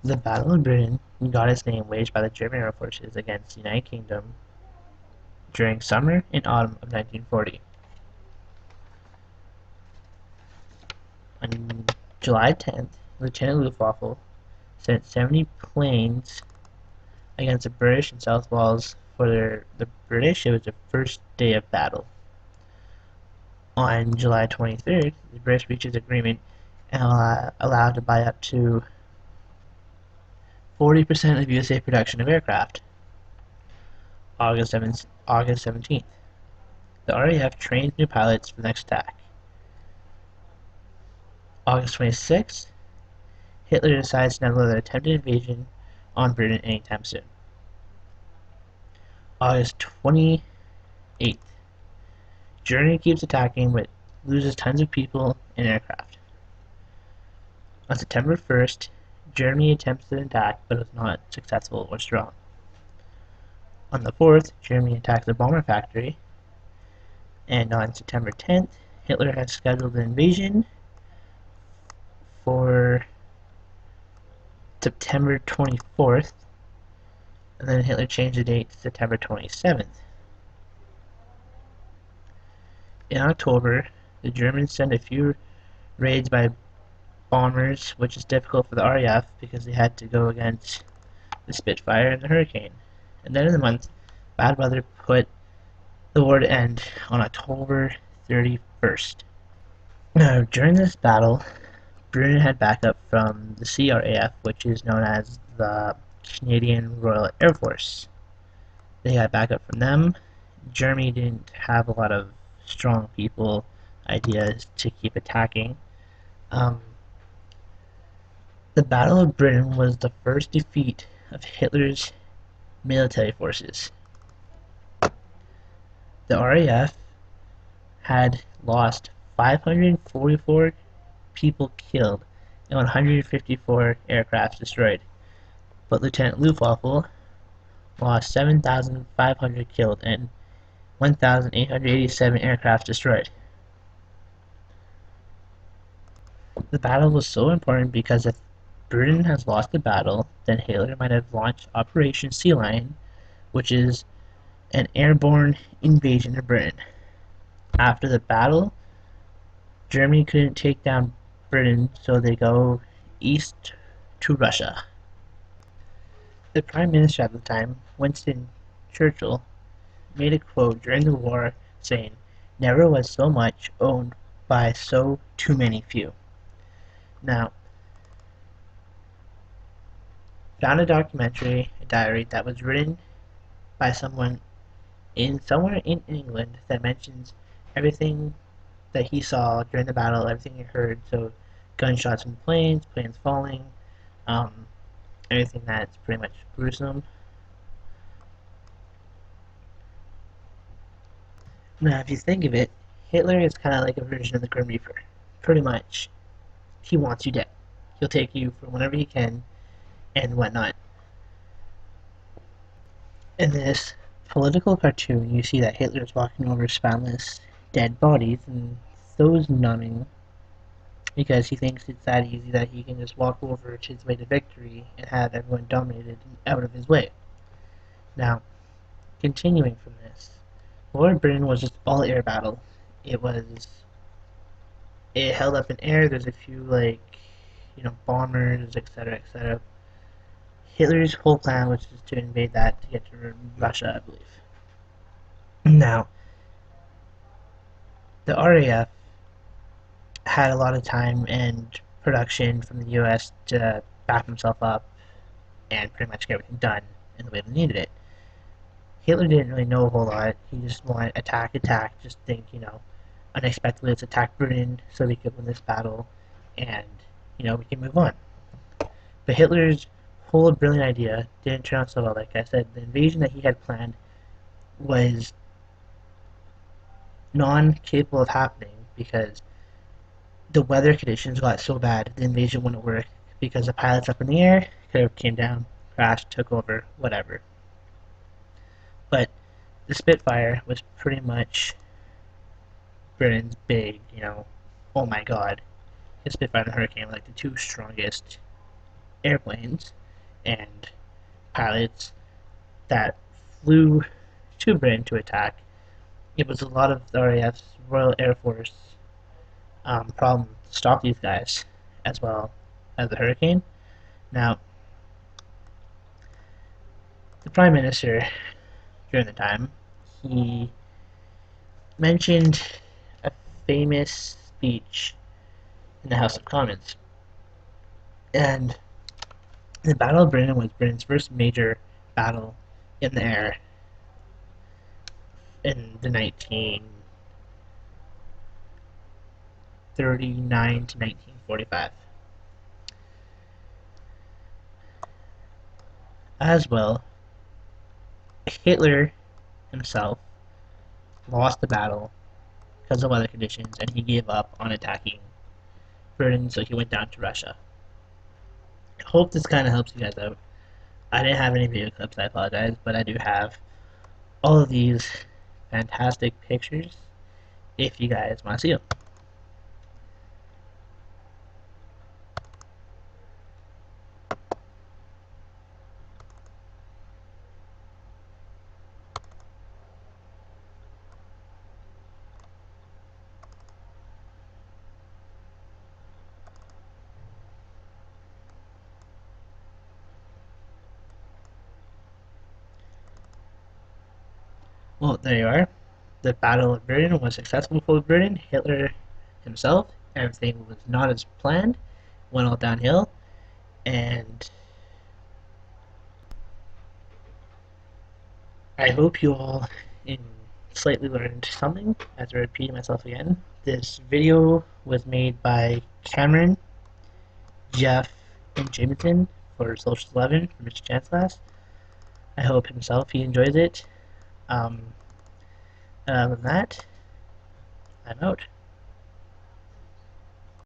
The Battle of Britain got its name waged by the German air forces against the United Kingdom during summer and autumn of 1940. On July 10th, Lieutenant Luftwaffe sent 70 planes against the British in South Wales. For the British, it was the first day of battle. On July 23rd, the British reached an agreement and allowed to buy up to 40% of USA production of aircraft. August 17th, the RAF trained new pilots for the next attack. August 26th, Hitler decides to not allow the attempted invasion on Britain anytime soon. August 28th, Germany keeps attacking but loses tons of people and aircraft. On September 1st, Germany attempts an attack but was not successful or strong. On the 4th, Germany attacks a bomber factory, and on September 10th, Hitler has scheduled an invasion for September 24th, and then Hitler changed the date to September 27th. In October, the Germans send a few raids by bombers, which is difficult for the RAF because they had to go against the Spitfire and the Hurricane. And then in the month, bad weather put the war to end on October 31st. Now, during this battle, Britain had backup from the CRAF, which is known as the Canadian Royal Air Force. They had backup from them. Germany didn't have a lot of strong people ideas to keep attacking. The Battle of Britain was the first defeat of Hitler's military forces. The RAF had lost 544 people killed and 154 aircraft destroyed, but Lieutenant Luftwaffe lost 7,500 killed and 1,887 aircraft destroyed. The battle was so important because if Britain has lost the battle, then Hitler might have launched Operation Sea Lion, which is an airborne invasion of Britain. After the battle, Germany couldn't take down Britain, so they go east to Russia. The Prime Minister at the time, Winston Churchill, made a quote during the war saying, "Never was so much owned by so too many few." Now, found a documentary, a diary that was written by someone in somewhere in England that mentions everything that he saw during the battle, everything he heard. So, gunshots from planes, planes falling, um, everything that's pretty much gruesome. Now, if you think of it, Hitler is kind of like a version of the Grim Reaper. Pretty much, he wants you dead. He'll take you from whenever he can and whatnot. In this political cartoon, you see that Hitler is walking over spineless, dead bodies, and so is numbing because he thinks it's that easy that he can just walk over to his way to victory and have everyone dominated out of his way. Now, continuing from this, Lord Britain was just all air battle. It was it held up in air. There's a few bombers, etc., etc. Hitler's whole plan was just to invade that to get to Russia, I believe. Now, the RAF had a lot of time and production from the US to back himself up and pretty much get everything done in the way they needed it. Hitler didn't really know a whole lot. He just wanted attack, just think, unexpectedly let's attack Britain so we can win this battle and, we can move on. But Hitler's whole brilliant idea didn't turn out so well. Like I said, the invasion that he had planned was non-capable of happening because the weather conditions got so bad the invasion wouldn't work because the pilots up in the air could have came down, crashed, took over, whatever. But the Spitfire was pretty much Britain's big, oh my god. The Spitfire and the Hurricane were like the two strongest airplanes and pilots that flew to Britain to attack. It was a lot of the RAF's Royal Air Force problem to stop these guys, as well as the hurricane. Now, the Prime Minister during the time, he mentioned a famous speech in the House of Commons. And the Battle of Britain was Britain's first major battle in the air in the 1939 to 1945. As well, Hitler himself lost the battle because of weather conditions, and he gave up on attacking Britain, so he went down to Russia. I hope this kind of helps you guys out. I didn't have any video clips, I apologize, but I do have all of these fantastic pictures if you guys want to see them. Well, there you are. The Battle of Britain was successful for Britain. Hitler himself, everything was not as planned, went all downhill, and I hope you all slightly learned something. As I repeat myself again, this video was made by Cameron, Jeff, and Jameson for Social 11 for Mr. Chance class. I hope himself he enjoys it. Other than that, I'm out.